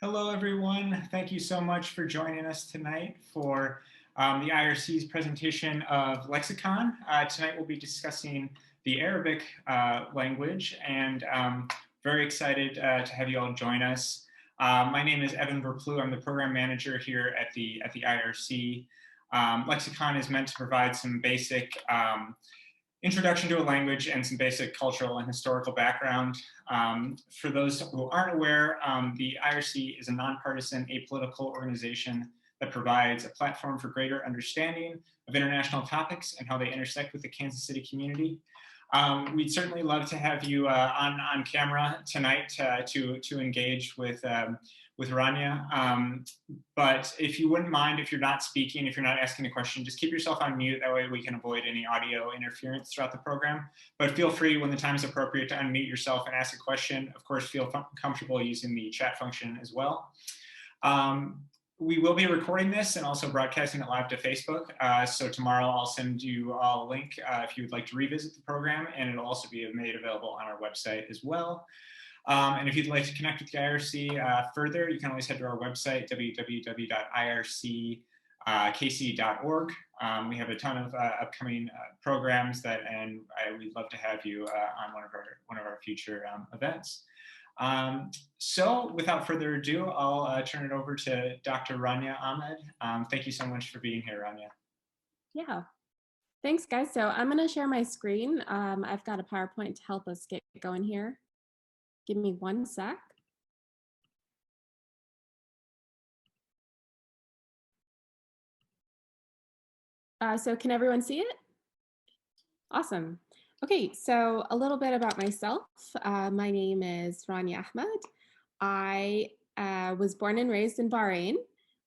Hello, everyone. Thank you so much for joining us tonight for the IRC's presentation of Lexicon. Tonight we'll be discussing the Arabic language, and very excited to have you all join us. My name is Evan Verplu. I'm the program manager here at the IRC. Lexicon is meant to provide some basic introduction to a language and some basic cultural and historical background. For those who aren't aware, the IRC is a nonpartisan, apolitical organization that provides a platform for greater understanding of international topics and how they intersect with the Kansas City community. We'd certainly love to have you on camera tonight to engage with Ranya. But if you wouldn't mind, if you're not speaking, if you're not asking a question, just keep yourself on mute. That way we can avoid any audio interference throughout the program. But feel free when the time is appropriate to unmute yourself and ask a question. Of course, feel comfortable using the chat function as well. We will be recording this and also broadcasting it live to Facebook. So tomorrow I'll send you all a link if you would like to revisit the program, and it'll also be made available on our website as well. And if you'd like to connect with the IRC further, you can always head to our website, www.irckc.org. We have a ton of upcoming programs and we'd love to have you on one of our future events. So without further ado, I'll turn it over to Dr. Ranya Ahmed. Thank you so much for being here, Ranya. Yeah, thanks guys. So I'm gonna share my screen. I've got a PowerPoint to help us get going here. Give me one sec. So can everyone see it? Awesome. Okay, so a little bit about myself. My name is Ranya Ahmed. I was born and raised in Bahrain,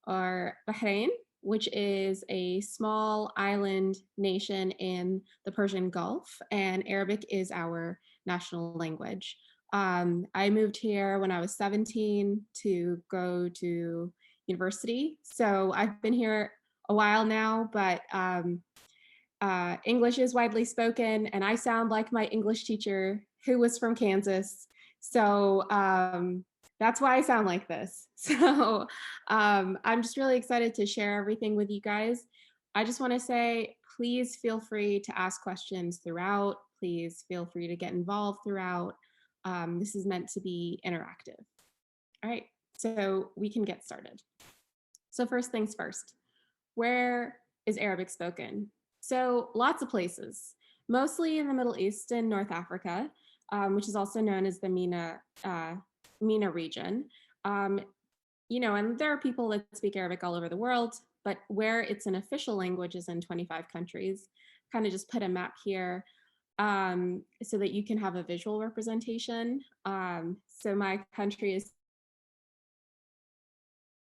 or Bahrain, which is a small island nation in the Persian Gulf, and Arabic is our national language. I moved here when I was 17 to go to university. So I've been here a while now, but English is widely spoken, and I sound like my English teacher who was from Kansas. So that's why I sound like this. So I'm just really excited to share everything with you guys. I just want to say, please feel free to ask questions throughout. Please feel free to get involved throughout. This is meant to be interactive. All right, so we can get started. So first things first, where is Arabic spoken? So lots of places, mostly in the Middle East and North Africa, which is also known as the MENA region. You know, and there are people that speak Arabic all over the world, but where it's an official language is in 25 countries. Kind of just put a map here so that you can have a visual representation. So my country is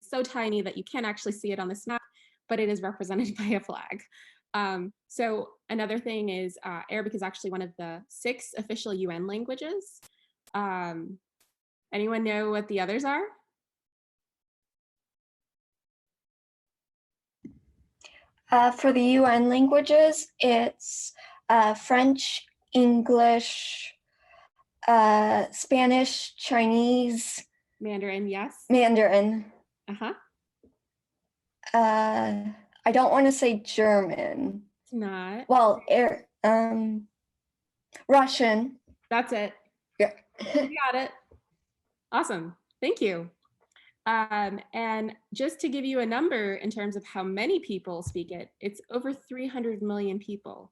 so tiny that you can't actually see it on this map, but it is represented by a flag. So another thing is Arabic is actually one of the 6 official UN languages. Anyone know what the others are? For the UN languages, it's French, English, Spanish, Chinese. Mandarin, yes. Mandarin. Uh-huh. I don't want to say German. It's not. Well, Russian. That's it. Yeah. You got it. Awesome. Thank you. And just to give you a number in terms of how many people speak it, it's over 300 million people.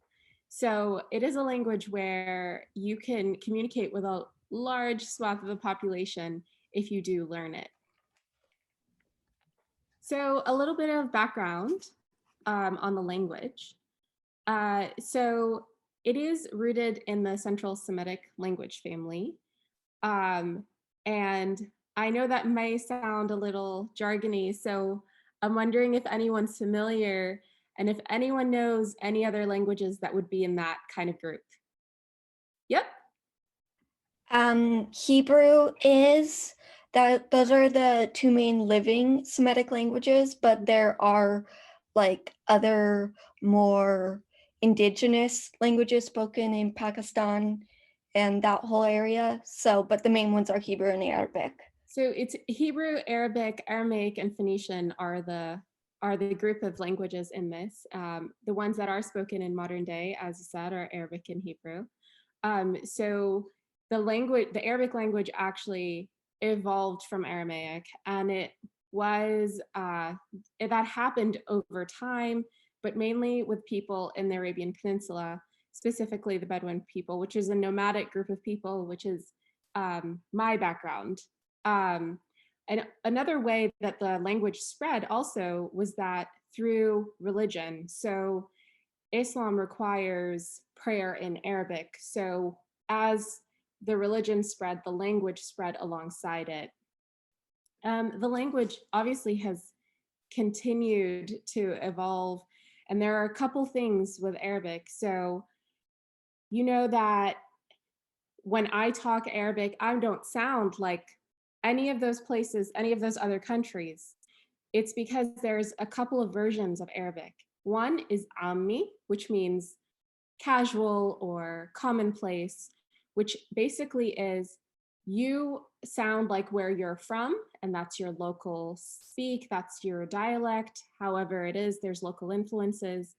So it is a language where you can communicate with a large swath of the population if you do learn it. So a little bit of background on the language. So it is rooted in the Central Semitic language family. And I know that may sound a little jargony, so I'm wondering if anyone's familiar and if anyone knows any other languages that would be in that kind of group. Yep. Hebrew is, those are the 2 main living Semitic languages, but there are like other more indigenous languages spoken in Pakistan and that whole area. So, but the main ones are Hebrew and Arabic. So it's Hebrew, Arabic, Aramaic, and Phoenician are the group of languages in this. The ones that are spoken in modern day, as you said, are Arabic and Hebrew. So the Arabic language actually evolved from Aramaic, and it was that happened over time, but mainly with people in the Arabian Peninsula, specifically the Bedouin people, which is a nomadic group of people, which is my background. And another way that the language spread also was that through religion. So Islam requires prayer in Arabic. So as the religion spread, the language spread alongside it. The language obviously has continued to evolve, and there are a couple things with Arabic. So you know that when I talk Arabic, I don't sound like any of those places, any of those other countries. It's because there's a couple of versions of Arabic. One is Ammi, which means casual or commonplace, which basically is you sound like where you're from, and that's your local speak, that's your dialect, however it is, there's local influences.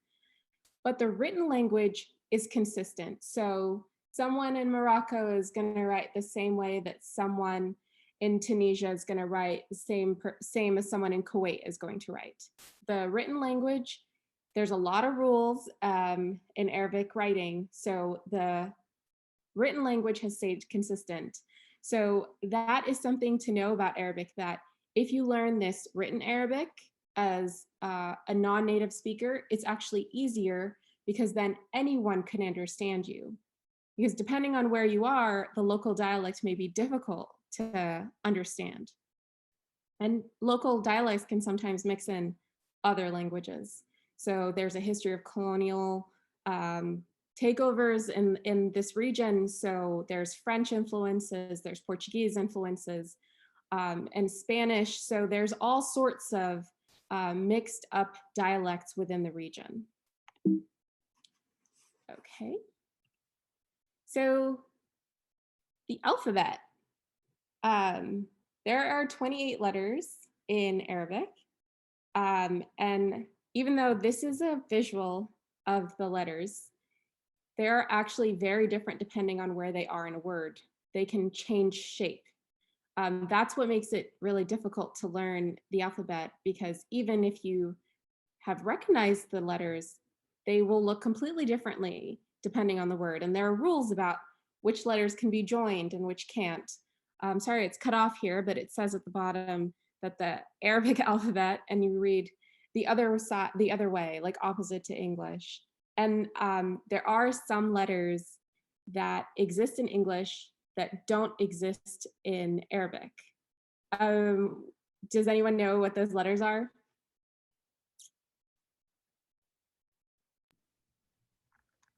But the written language is consistent. So someone in Morocco is going to write the same way that someone in Tunisia is going to write the same as someone in Kuwait is going to write. The written language, there's a lot of rules in Arabic writing, so the written language has stayed consistent. So that is something to know about Arabic, that if you learn this written Arabic as a non-native speaker, it's actually easier because then anyone can understand you. Because depending on where you are, the local dialect may be difficult to understand. And local dialects can sometimes mix in other languages. So there's a history of colonial takeovers in this region. So there's French influences, there's Portuguese influences, and Spanish. So there's all sorts of mixed up dialects within the region. Okay. So the alphabet. There are 28 letters in Arabic. And even though this is a visual of the letters, they're actually very different depending on where they are in a word. They can change shape. That's what makes it really difficult to learn the alphabet, because even if you have recognized the letters, they will look completely differently depending on the word. And there are rules about which letters can be joined and which can't. Sorry, it's cut off here, but it says at the bottom that the Arabic alphabet, and you read the other side, the other way, like opposite to English. And there are some letters that exist in English that don't exist in Arabic. Does anyone know what those letters are?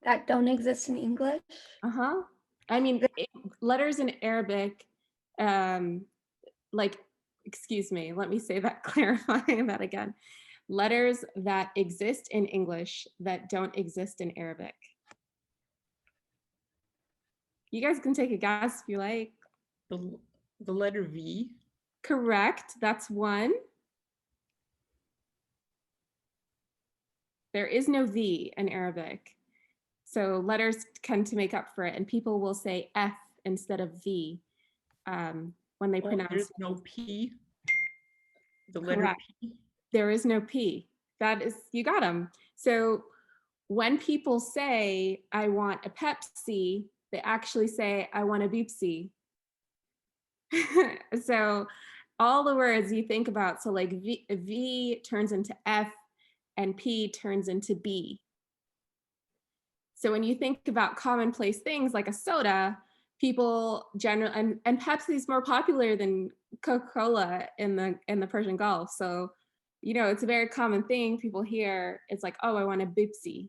That don't exist in English? Uh-huh. I mean, letters in Arabic, like, excuse me, let me say that, clarifying that again. Letters that exist in English that don't exist in Arabic. You guys can take a guess if you like. The letter V. Correct, that's one. There is no V in Arabic. So letters tend to make up for it, and people will say F instead of V when they pronounce. There's no P. The letter Correct. P. There is no P. That is, you got them. So when people say, I want a Pepsi, they actually say, I want a Beepsy. So all the words you think about, so like V turns into F and P turns into B. So when you think about commonplace things like a soda, people generally, and Pepsi is more popular than Coca-Cola in the Persian Gulf. So, you know, it's a very common thing people hear. It's like, oh, I want a Bipsy.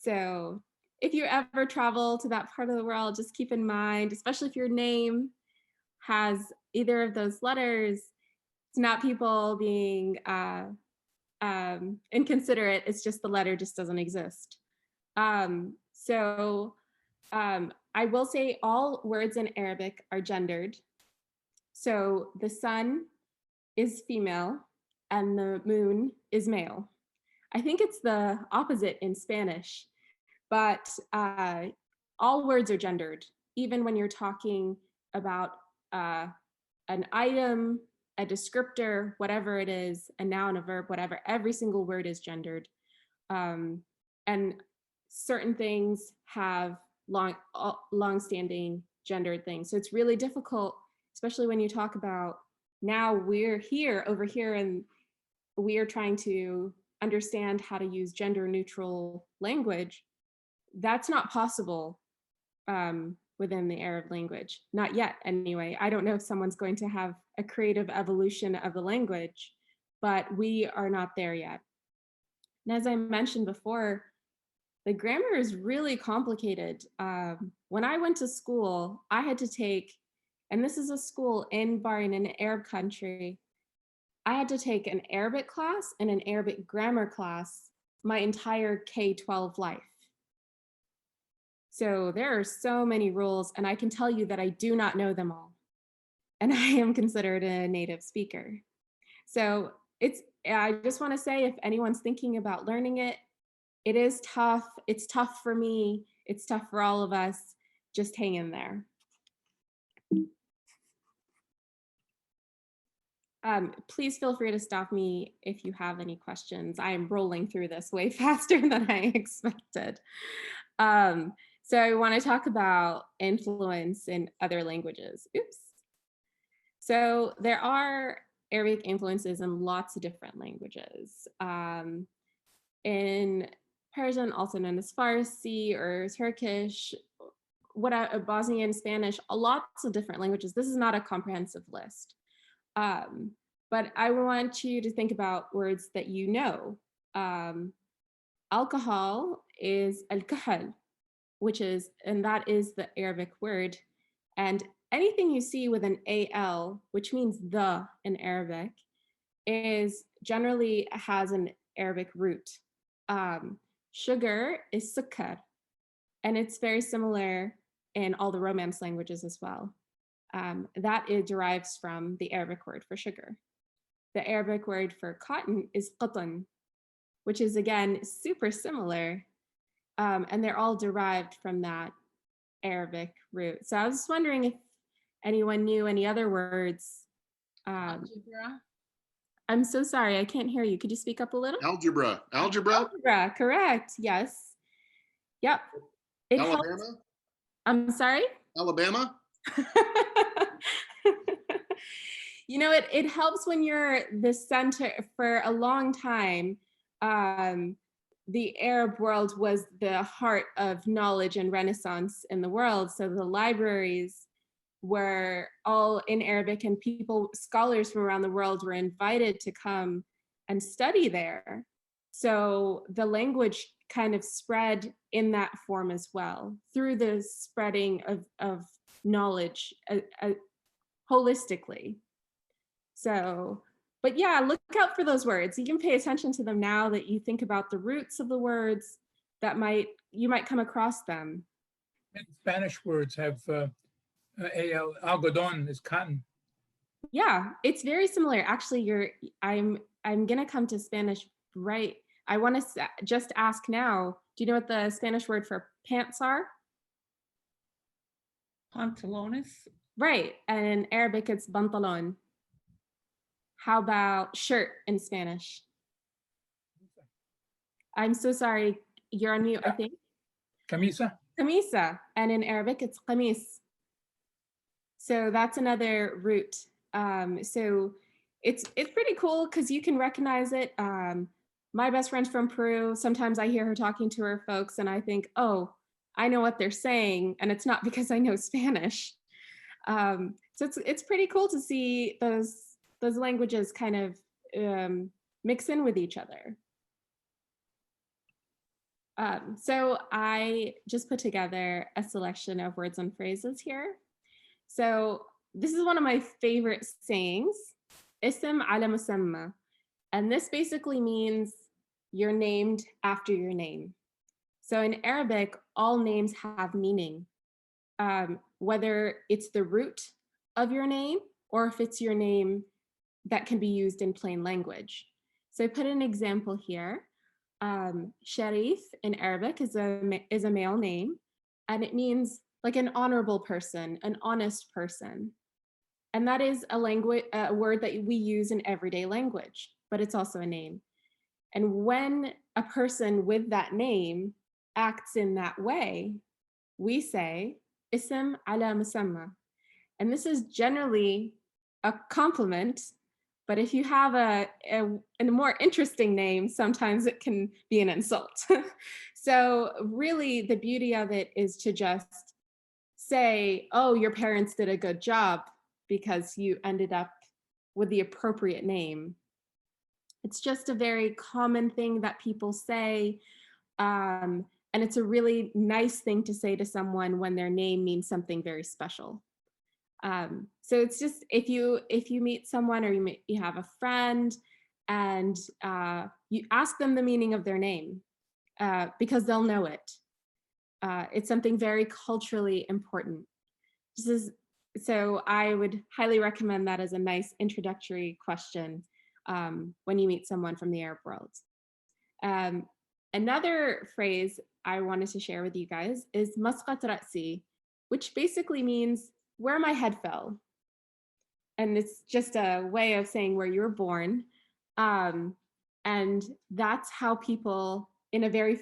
So if you ever travel to that part of the world, just keep in mind, especially if your name has either of those letters, it's not people being inconsiderate. It's just the letter just doesn't exist. I will say all words in Arabic are gendered. So the sun is female and the moon is male. I think it's the opposite in Spanish, but all words are gendered, even when you're talking about an item, a descriptor, whatever it is, a noun, a verb, whatever, every single word is gendered. And certain things have long-standing gendered things. So it's really difficult, especially when you talk about now we're here over here and we are trying to understand how to use gender neutral language. That's not possible within the Arab language, not yet anyway. I don't know if someone's going to have a creative evolution of the language, but we are not there yet. And as I mentioned before, the grammar is really complicated. When I went to school, I had to take, and this is a school in Bahrain, in an Arab country, I had to take an Arabic class and an Arabic grammar class my entire K-12 life. So there are so many rules, and I can tell you that I do not know them all. And I am considered a native speaker. So I just want to say, if anyone's thinking about learning it, it is tough. It's tough for me. It's tough for all of us. Just hang in there. Please feel free to stop me if you have any questions. I am rolling through this way faster than I expected. So I want to talk about influence in other languages. Oops. So there are Arabic influences in lots of different languages. In Persian, also known as Farsi or Turkish, Bosnian, Spanish, lots of different languages. This is not a comprehensive list. But I want you to think about words that you know. Alcohol is al-kahl, and that is the Arabic word. And anything you see with an al, which means the in Arabic, generally has an Arabic root. Sugar is sukkar, and it's very similar in all the Romance languages as well. It derives from the Arabic word for sugar. The Arabic word for cotton is qatan, which is again super similar, and they're all derived from that Arabic root. So I was just wondering if anyone knew any other words. Algebra. I'm so sorry, I can't hear you. Could you speak up a little? Algebra. Algebra, correct. Yes. Yep. Alabama. Helps. I'm sorry? Alabama. You know, it helps when you're the center for a long time. The Arab world was the heart of knowledge and Renaissance in the world. So the libraries were all in Arabic, and scholars from around the world were invited to come and study there. So the language kind of spread in that form as well, through the spreading of knowledge holistically. So, but yeah, look out for those words. You can pay attention to them now that you think about the roots of the words that you might come across them. And Spanish words have algodón is cotton. Yeah, it's very similar. Actually, I'm gonna come to Spanish, right? I want to just ask now, do you know what the Spanish word for pants are? Pantalones. Right, and in Arabic it's pantalon. How about shirt in Spanish? I'm so sorry, you're on mute, I think. Camisa? Camisa, and in Arabic it's qamis. So that's another root. So it's pretty cool because you can recognize it. My best friend's from Peru. Sometimes I hear her talking to her folks and I think, oh, I know what they're saying, and it's not because I know Spanish. So it's pretty cool to see those languages kind of mix in with each other. So I just put together a selection of words and phrases here. So this is one of my favorite sayings, ism ala musamma. And this basically means you're named after your name. So in Arabic, all names have meaning, whether it's the root of your name or if it's your name that can be used in plain language. So I put an example here. Sharif in Arabic is a male name, and it means like an honorable person, an honest person. And that is a word that we use in everyday language, but it's also a name. And when a person with that name acts in that way, we say ism ala musamma. And this is generally a compliment, but if you have a more interesting name, sometimes it can be an insult. So really the beauty of it is to just say, oh, your parents did a good job because you ended up with the appropriate name. It's just a very common thing that people say. And it's a really nice thing to say to someone when their name means something very special. So it's just, if you meet someone or you have a friend and you ask them the meaning of their name because they'll know it. It's something very culturally important. So I would highly recommend that as a nice introductory question when you meet someone from the Arab world. Another phrase I wanted to share with you guys is Muscatrazi, which basically means where my head fell. And it's just a way of saying where you were born. And that's how people, in a very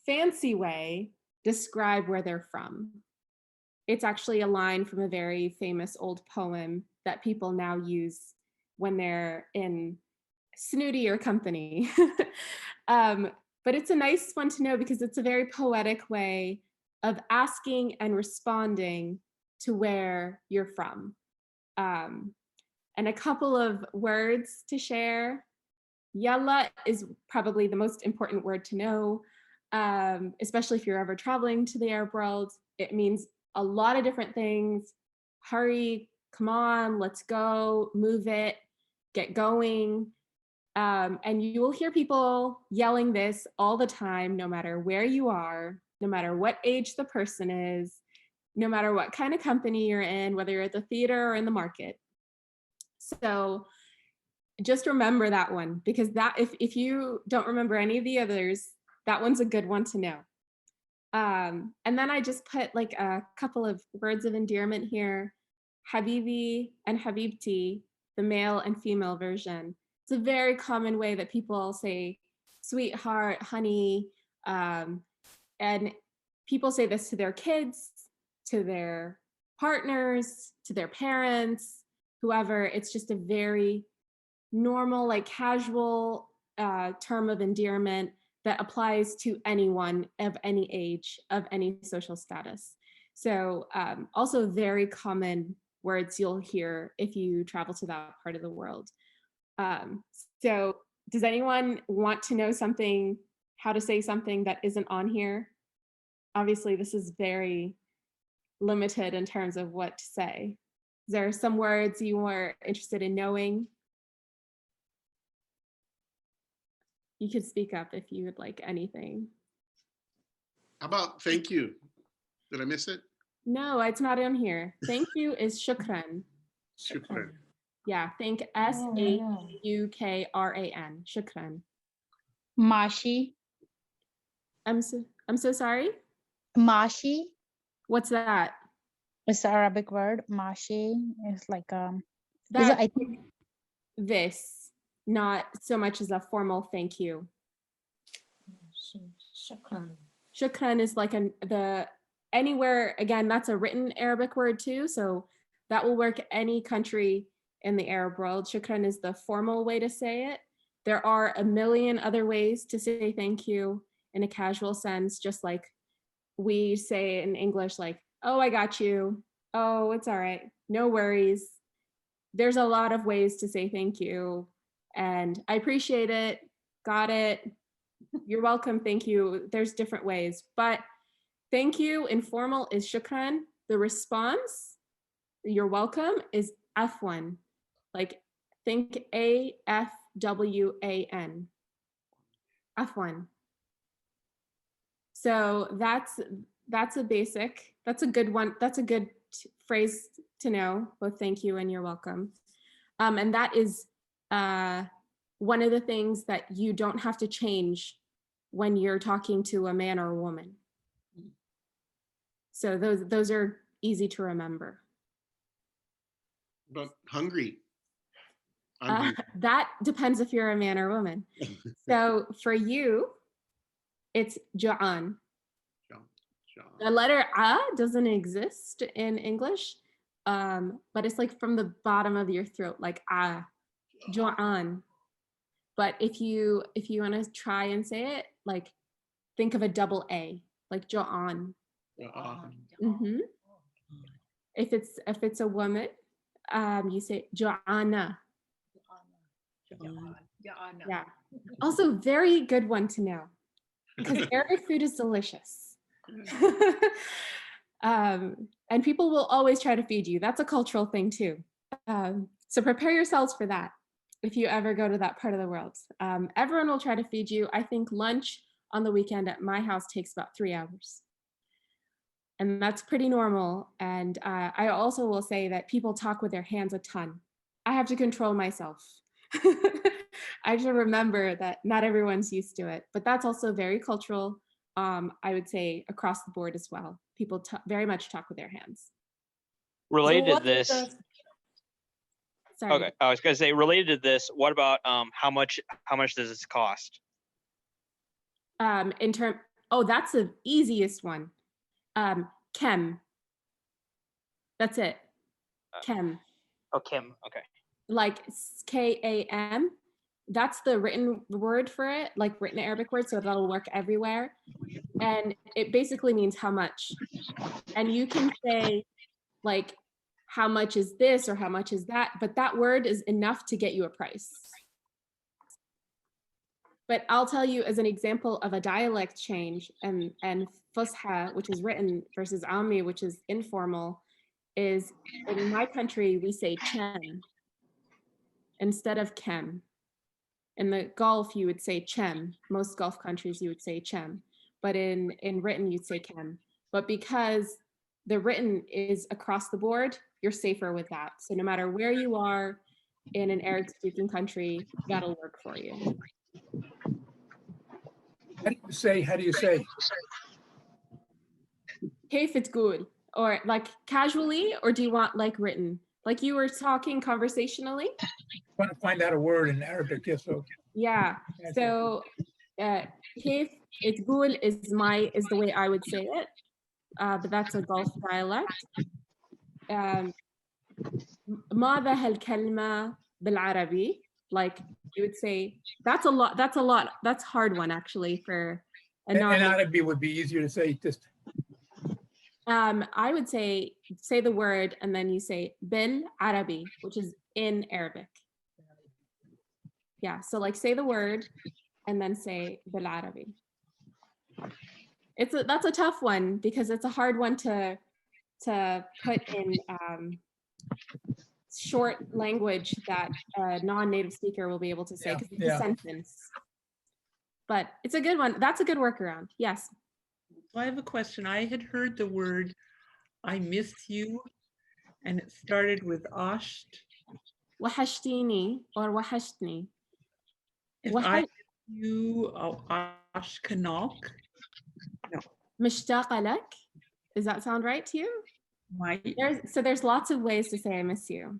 fancy way, describe where they're from. It's actually a line from a very famous old poem that people now use when they're in snootier company. But it's a nice one to know because it's a very poetic way of asking and responding to where you're from. And a couple of words to share. Yalla is probably the most important word to know, especially if you're ever traveling to the Arab world. It means a lot of different things. Hurry, come on, let's go, move it, get going. And you will hear people yelling this all the time, no matter where you are, no matter what age the person is, no matter what kind of company you're in, whether you're at the theater or in the market. So just remember that one, because that if you don't remember any of the others, that one's a good one to know. And then I just put like a couple of words of endearment here. Habibi and Habibti, the male and female version. It's a very common way that people say sweetheart, honey, and people say this to their kids, to their partners, to their parents, whoever. It's just a very normal, like casual term of endearment that applies to anyone of any age, of any social status. So also very common words you'll hear if you travel to that part of the world. So does anyone want to know something, how to say something that isn't on here? Obviously, this is very limited in terms of what to say. Is there some words you were interested in knowing? You could speak up if you would like anything. How about thank you? Did I miss it? No, it's not on here. Thank you is shukran. Shukran. Yeah, think S-H-U-K-R-A-N, shukran. Mashi. I'm so sorry? Mashi. What's that? It's an Arabic word. Mashi is like That, I think this, not so much as a formal thank you. Shukran. Shukran is like anywhere, again, that's a written Arabic word too, so that will work any country in the Arab world. Shukran is the formal way to say it. There are a million other ways to say thank you in a casual sense, just like we say in English, like, oh, I got you. Oh, it's all right. No worries. There's a lot of ways to say thank you. And I appreciate it. Got it. You're welcome. Thank you. There's different ways. But thank you, informal, is shukran. The response, you're welcome, is afwan. Like think A-F-W-A-N. Afwan. So that's a basic, that's a good one. That's a good phrase to know, both thank you and you're welcome. And that is one of the things that you don't have to change when you're talking to a man or a woman. So those are easy to remember. But hungry. I'm hungry. That depends if you're a man or a woman. So for you, it's ja'an. The letter a doesn't exist in English, but it's like from the bottom of your throat, like ah, ja'an. But if you want to try and say it, like think of a double A, like ja'an. Mm-hmm. If it's a woman, you say ja'ana. Yeah. Also, very good one to know because Arabic food is delicious. And people will always try to feed you. That's a cultural thing too. So prepare yourselves for that if you ever go to that part of the world. Everyone will try to feed you. I think lunch on the weekend at my house takes about 3 hours. And that's pretty normal. And I also will say that people talk with their hands a ton. I have to control myself. I should remember that not everyone's used to it, but that's also very cultural. I would say across the board as well. People very much talk with their hands. Related to this, sorry. okay, I was going to say related to this. What about how much does this cost? That's the easiest one. Kem. That's it. Kem. Oh, Kim. Okay. Like K-A-M. That's the written word for it, like written Arabic word, so that'll work everywhere. And it basically means how much. And you can say like, how much is this or how much is that? But that word is enough to get you a price. But I'll tell you as an example of a dialect change and Fusha, which is written, versus Ammi, which is informal, is in my country, we say chem instead of kem. In the Gulf, you would say chem. Most Gulf countries, you would say chem. But in written, you'd say chem. But because the written is across the board, you're safer with that. So no matter where you are in an Arab-speaking country, that'll work for you. How do you say? If it's good, or like casually, or do you want like written? Like you were talking conversationally? I want to find out a word in Arabic, yes. So yeah. So Kif Itgul is the way I would say it. But that's a Gulf dialect. ماذا هالكلمة بالعربي? Like you would say, that's a lot. That's hard one actually for a non. And Arabic would be easier to say. Just. I would say the word and then you say bil Arabi, which is in Arabic. Yeah, so like say the word and then say bil Arabi. That's a tough one because it's a hard one to put in short language that a non-native speaker will be able to say because it's a sentence. But it's a good one. That's a good workaround. Yes. I have a question. I had heard the word I miss you and it started with asht. Wahashtini or wahashtni. If I you ashkanok. No. Mishtaqa lak. Does that sound right to you? Might. There's lots of ways to say I miss you.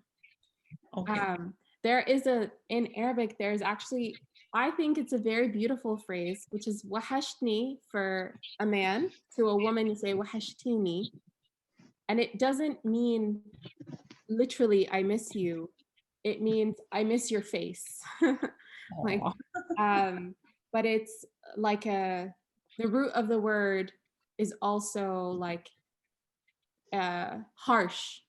Okay. There is in Arabic, there's actually, I think it's a very beautiful phrase, which is wahashtni for a man. To a woman, you say wahashtini. And it doesn't mean literally, I miss you. It means I miss your face. Like, but it's like the root of the word is also like harsh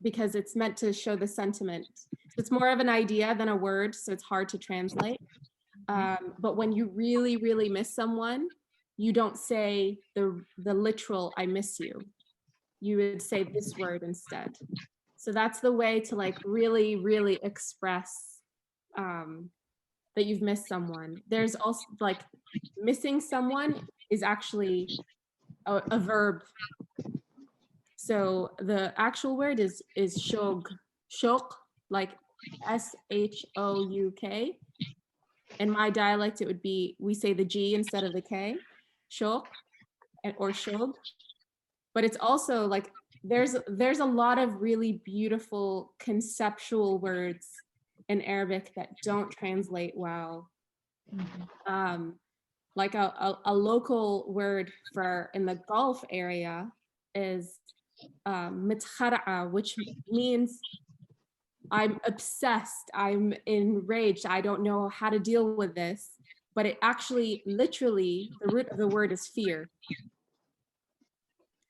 because it's meant to show the sentiment. It's more of an idea than a word, so it's hard to translate. But when you really, really miss someone, you don't say the literal I miss you. You would say this word instead. So that's the way to like really, really express that you've missed someone. There's also like missing someone is actually a verb. So the actual word is shog, shok, like SHOUK. In my dialect, it would be, we say the G instead of the K, shok, or shog. But it's also like, there's a lot of really beautiful conceptual words in Arabic that don't translate well. Like a local word for in the Gulf area is متخرعة, which means I'm obsessed, I'm enraged, I don't know how to deal with this. But it actually, literally, the root of the word is fear.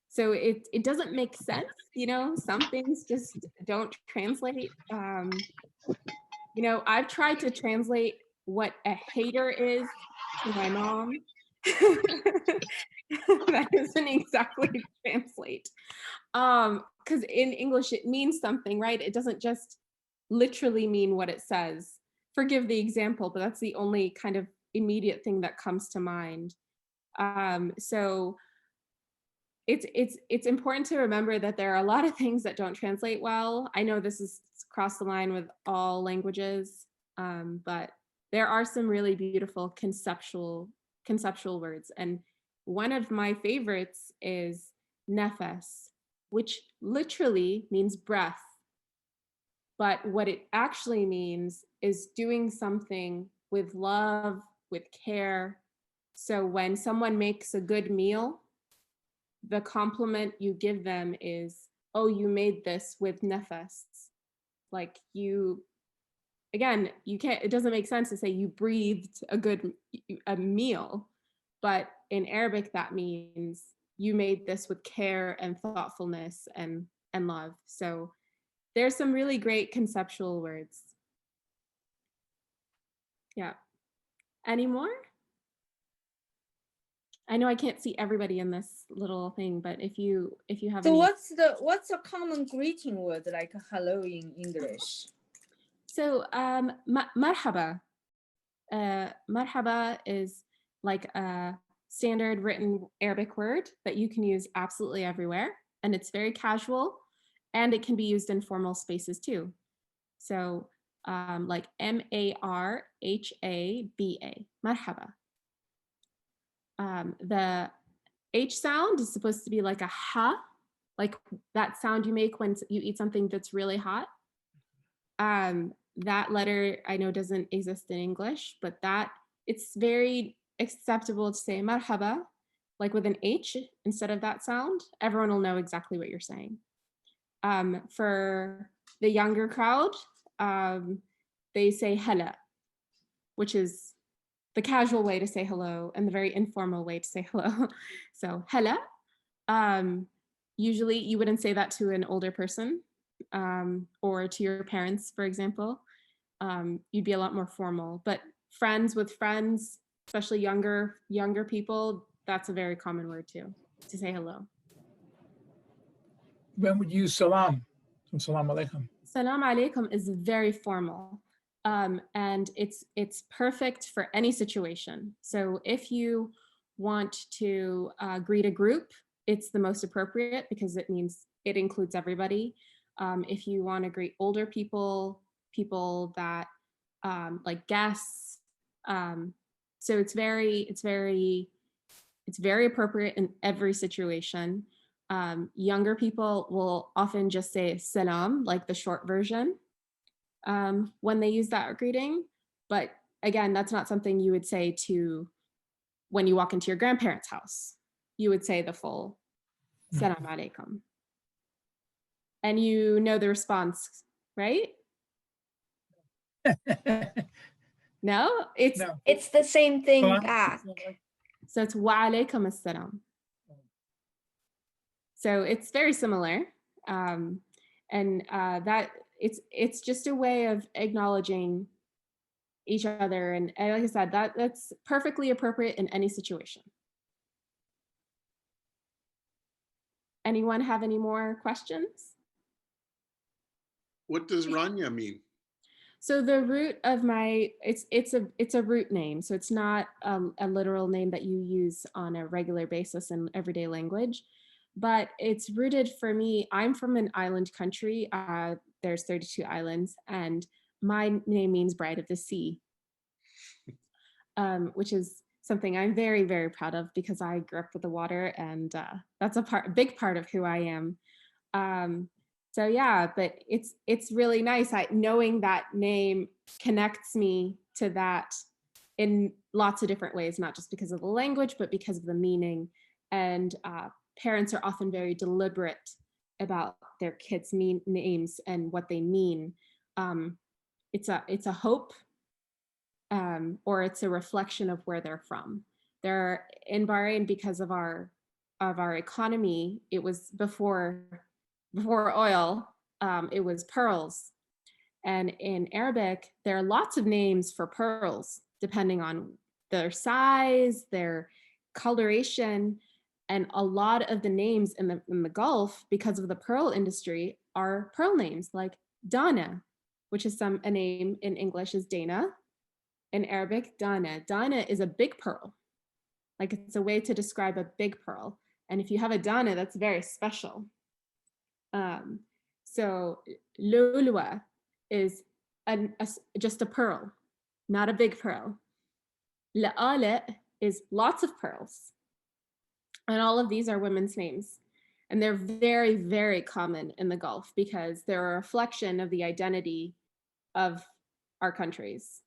So it doesn't make sense, you know, some things just don't translate. You know, I've tried to translate what a hater is to my mom. That doesn't exactly translate. Because in English it means something, right? It doesn't just literally mean what it says. Forgive the example, but that's the only kind of immediate thing that comes to mind. So it's important to remember that there are a lot of things that don't translate well. I know this is across the line with all languages, but there are some really beautiful conceptual words. And one of my favorites is nefes, which literally means breath. But what it actually means is doing something with love, with care. So when someone makes a good meal, the compliment you give them is, oh, you made this with nefes. Like you, again, you can't, it doesn't make sense to say you breathed a meal, but in Arabic that means you made this with care and thoughtfulness and love. So there's some really great conceptual words. Yeah. Any more? I know I can't see everybody in this little thing, but if you have So any. what's a common greeting word like hello in English? So marhaba. Marhaba is like a standard written Arabic word that you can use absolutely everywhere, and it's very casual, and it can be used in formal spaces too. So like marhaba, marhaba. The H sound is supposed to be like a ha, like that sound you make when you eat something that's really hot. That letter I know doesn't exist in English, but it's very acceptable to say marhaba, like with an H instead of that sound. Everyone will know exactly what you're saying. For the younger crowd, they say hela, which is the casual way to say hello and the very informal way to say hello. So hela. Usually you wouldn't say that to an older person or to your parents, for example. You'd be a lot more formal, but friends with friends, especially younger people, that's a very common word too, to say hello. When would you use salam? Salam alaikum. Salam alaikum is very formal. And it's perfect for any situation. So if you want to greet a group, it's the most appropriate because it means it includes everybody. If you want to greet older people that like guests, so it's very appropriate in every situation. Younger people will often just say salam, like the short version, when they use that greeting. But again, that's not something you would say to when you walk into your grandparents' house. You would say the full salam alaikum. And you know the response, right? No? It's the same thing back. So it's wa alaikum assalam. So it's very similar. And that it's just a way of acknowledging each other. And like I said, that's perfectly appropriate in any situation. Anyone have any more questions? What does Ranya mean? So the root of it's a root name. So it's not a literal name that you use on a regular basis in everyday language. but it's rooted for me. I'm from an island country. There's 32 islands, and my name means Bride of the Sea, which is something I'm very, very proud of because I grew up with the water, and that's a big part of who I am. So yeah, but it's really nice. Knowing that name connects me to that in lots of different ways, not just because of the language, but because of the meaning. And parents are often very deliberate about their kids' names and what they mean. It's a hope, or it's a reflection of where they're from. They're in Bahrain because of our economy. It was before oil. It was pearls, and in Arabic there are lots of names for pearls depending on their size, their coloration, and a lot of the names in the Gulf, because of the pearl industry, are pearl names, like Dana, which is a name in English is Dana. In Arabic, Dana. Dana is a big pearl. Like, it's a way to describe a big pearl. And if you have a Dana, that's very special. So Lulwa is just a pearl, not a big pearl. La'alet is lots of pearls. And all of these are women's names. And they're very, very common in the Gulf because they're a reflection of the identity of our countries.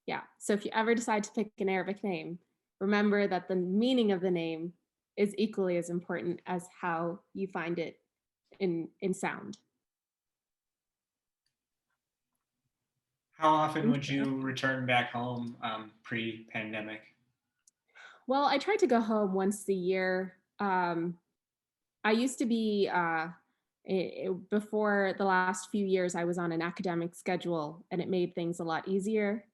Yeah, so if you ever decide to pick an Arabic name, remember that the meaning of the name is equally as important as how you find it in sound. How often would you return back home pre-pandemic? Well, I try to go home once a year. I used to be, before the last few years, I was on an academic schedule, and it made things a lot easier.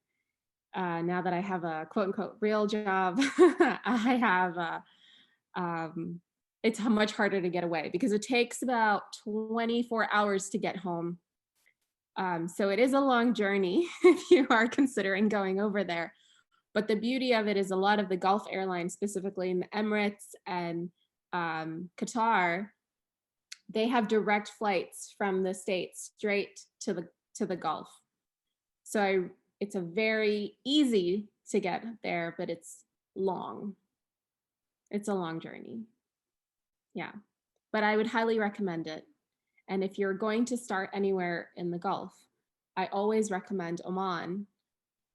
Now that I have a quote unquote real job, I have, it's much harder to get away because it takes about 24 hours to get home. So it is a long journey if you are considering going over there. But the beauty of it is a lot of the Gulf airlines, specifically in the Emirates and Qatar, they have direct flights from the States straight to the Gulf. So it's a very easy to get there, but it's long. It's a long journey. Yeah, but I would highly recommend it. And if you're going to start anywhere in the Gulf, I always recommend Oman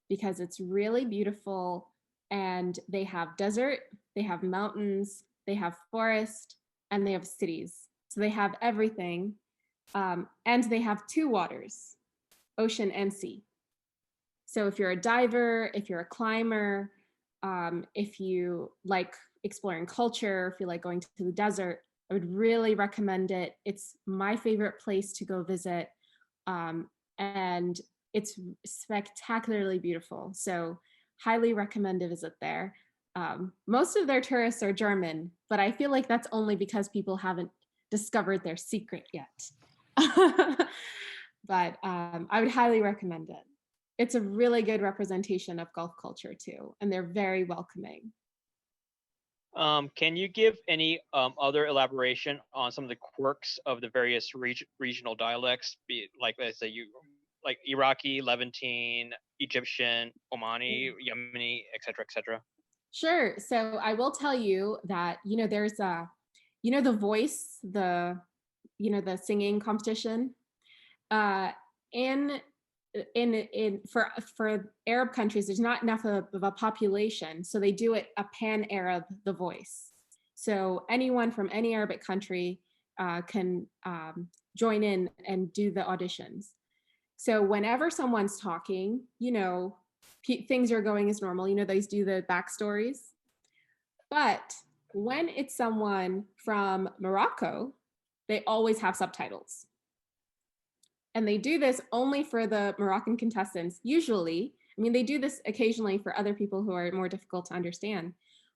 because it's really beautiful, and they have desert, they have mountains, they have forest, and they have cities. So they have everything. And they have two waters, ocean and sea. So if you're a diver, if you're a climber, if you like exploring culture, if you like going to the desert, I would really recommend it. It's my favorite place to go visit. And it's spectacularly beautiful. So highly recommend a visit there. Most of their tourists are German, but I feel like that's only because people haven't discovered their secret yet. But I would highly recommend it. It's a really good representation of Gulf culture too, and they're very welcoming. Can you give any other elaboration on some of the quirks of the various regional dialects, be it, like, let's say, like Iraqi, Levantine, Egyptian, Omani, Yemeni, et cetera, et cetera? Sure. So I will tell you that, there's The Voice, the singing competition. For Arab countries, there's not enough of a population, so they do it a pan-Arab The Voice. So anyone from any Arabic country can join in and do the auditions. So whenever someone's talking, things are going as normal. They do the backstories. But when it's someone from Morocco, they always have subtitles. And they do this only for the Moroccan contestants, usually. I mean, they do this occasionally for other people who are more difficult to understand.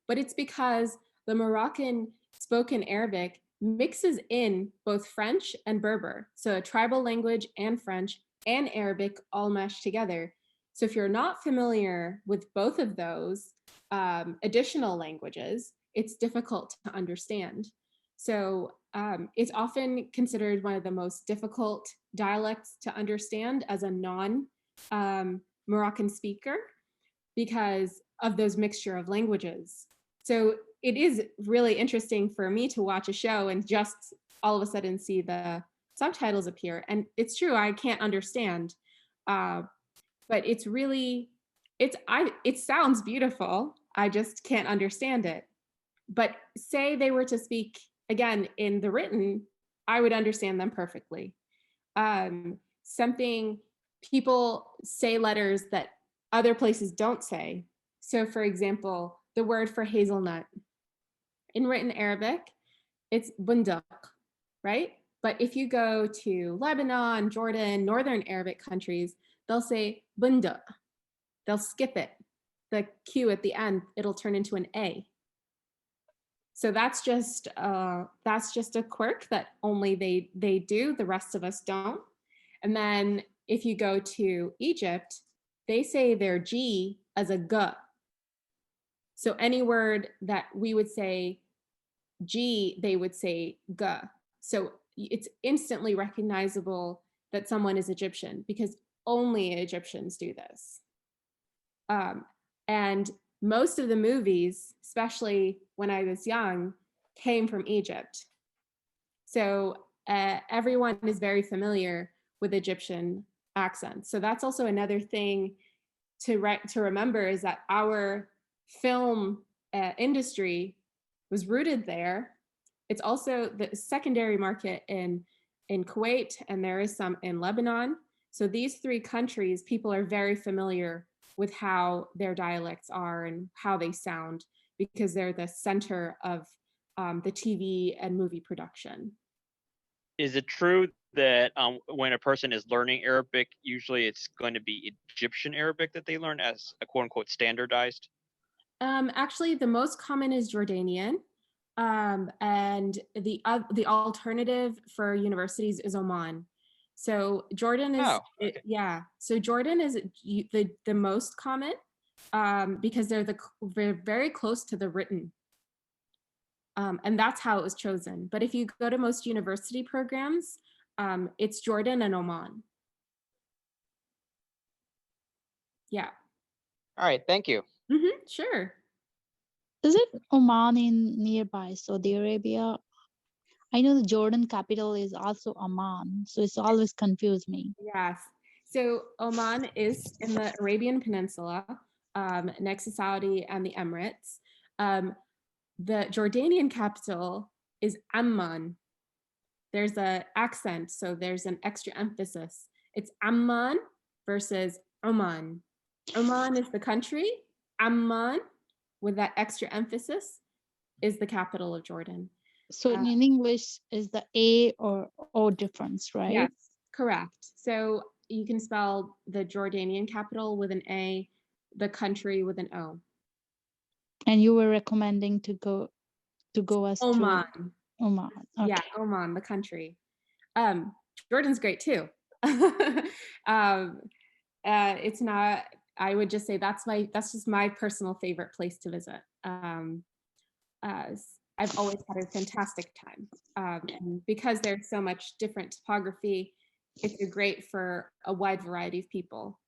But it's because the Moroccan spoken Arabic mixes in both French and Berber. So a tribal language and French and Arabic all meshed together. So if you're not familiar with both of those, additional languages, it's difficult to understand. So it's often considered one of the most difficult dialects to understand as a non-Moroccan speaker because of those mixture of languages. So it is really interesting for me to watch a show and just all of a sudden see the subtitles appear. And it's true, I can't understand, but it's really, it sounds beautiful. I just can't understand it. But say they were to speak again in the written, I would understand them perfectly. Something, people say letters that other places don't say. So for example, the word for hazelnut in written Arabic, it's bundaq, right? But if you go to Lebanon, Jordan, Northern Arabic countries, they'll say bunda. They'll skip it. The Q at the end, it'll turn into an A. So that's just a quirk that only they do, the rest of us don't. And then if you go to Egypt, they say their G as a G. So any word that we would say G, they would say G. So it's instantly recognizable that someone is Egyptian because only Egyptians do this. And most of the movies, especially when I was young, came from Egypt. So everyone is very familiar with Egyptian accents. So that's also another thing to remember, is that our film industry was rooted there. It's also the secondary market in Kuwait, and there is some in Lebanon. So these three countries, people are very familiar with how their dialects are and how they sound, because they're the center of the TV and movie production. Is it true that when a person is learning Arabic, usually it's going to be Egyptian Arabic that they learn as a quote unquote standardized? Actually, the most common is Jordanian. And the alternative for universities is Oman. So Jordan is, yeah. So Jordan is the most common because they're very close to the written. And that's how it was chosen. But if you go to most university programs, it's Jordan and Oman. Yeah. All right, thank you. Sure. Is it Oman in nearby Saudi Arabia? I know the Jordan capital is also Amman, so it's always confused me. Yes. So Oman is in the Arabian Peninsula, next to Saudi and the Emirates. The Jordanian capital is Amman. There's an accent, so there's an extra emphasis. It's Amman versus Oman. Oman is the country. Amman, with that extra emphasis, is the capital of Jordan. So in English, is the A or O difference, right? Yes, correct. So you can spell the Jordanian capital with an A, the country with an O. And you were recommending to go as Oman. to Oman. Okay. Yeah, Oman, the country. Jordan's great too. It's not, I would just say that's just my personal favorite place to visit. I've always had a fantastic time. And because there's so much different topography, it's great for a wide variety of people.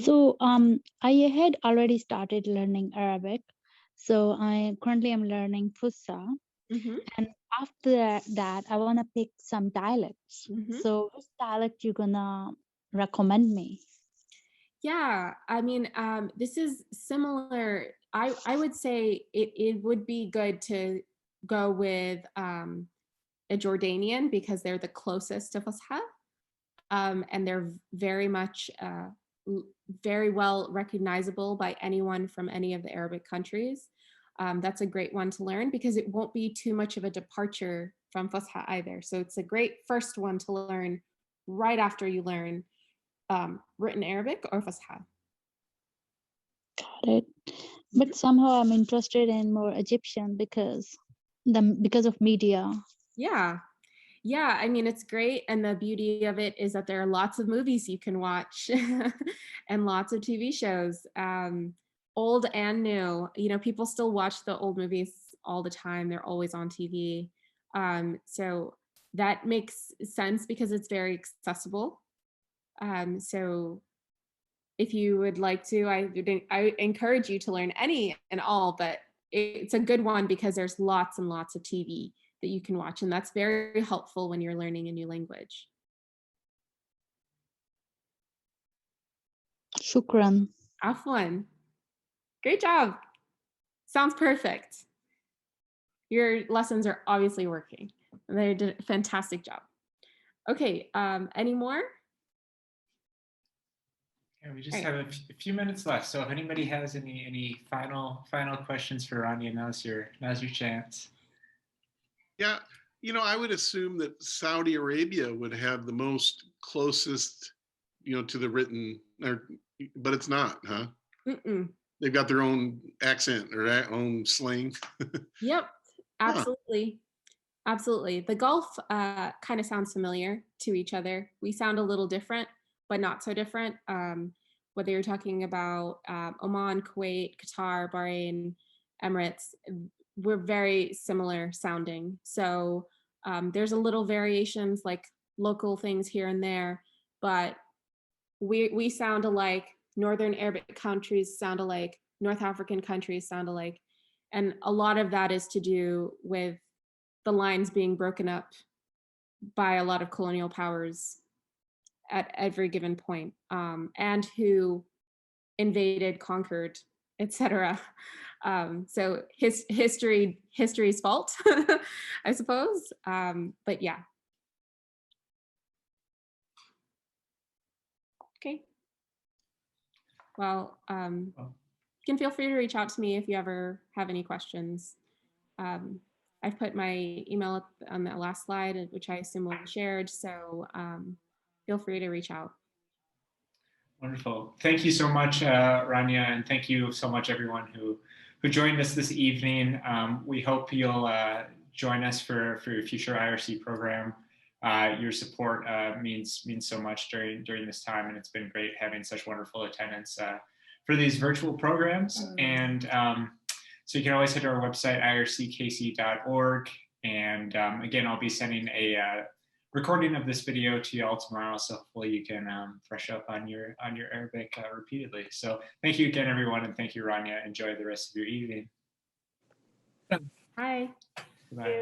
So I had already started learning Arabic. So I currently am learning Fusha. And after that, I want to pick some dialects. So which dialect you gonna recommend me? Yeah, I mean, this is similar. I would say it would be good to go with a Jordanian because they're the closest to Fusha, and they're very much very well recognizable by anyone from any of the Arabic countries. That's a great one to learn because it won't be too much of a departure from Fusha either. So it's a great first one to learn right after you learn written Arabic or Fusha. Got it. But somehow I'm interested in more Egyptian because of media. Yeah, I mean, it's great. And the beauty of it is that there are lots of movies you can watch and lots of TV shows. old and new. You know, people still watch the old movies all the time. They're always on TV. So that makes sense because it's very accessible. So if you would like to, I encourage you to learn any and all, but it's a good one because there's lots and lots of TV that you can watch, and that's very helpful when you're learning a new language. Shukran. Afwan. Great job. Sounds perfect. Your lessons are obviously working. They did a fantastic job. Okay, any more? Yeah, we just have a few minutes left. So if anybody has any final questions for Ranya, now's your chance. Yeah, I would assume that Saudi Arabia would have the most closest, to the written, but it's not, huh? Mm-mm. They've got their own accent or their own slang. Yep, absolutely. Huh. Absolutely. The Gulf kind of sounds familiar to each other. We sound a little different, but not so different. Whether you're talking about Oman, Kuwait, Qatar, Bahrain, Emirates, we're very similar sounding. So there's a little variations, like local things here and there, but we sound alike. Northern Arabic countries sound alike. North African countries sound alike. And a lot of that is to do with the lines being broken up by a lot of colonial powers at every given point, and who invaded, conquered, etc. So history's fault, I suppose. But yeah. Okay. Well, you can feel free to reach out to me if you ever have any questions. I've put my email on the last slide, which I assume will be shared. So feel free to reach out. Wonderful. Thank you so much, Ranya, and thank you so much, everyone who joined us this evening. We hope you'll join us for your future IRC program. Your support means so much during this time, and it's been great having such wonderful attendance for these virtual programs. And so you can always hit our website, irckc.org. And again, I'll be sending a recording of this video to you all tomorrow, so hopefully you can brush up on your Arabic repeatedly. So thank you again, everyone, and thank you, Ranya. Enjoy the rest of your evening. Bye. Bye.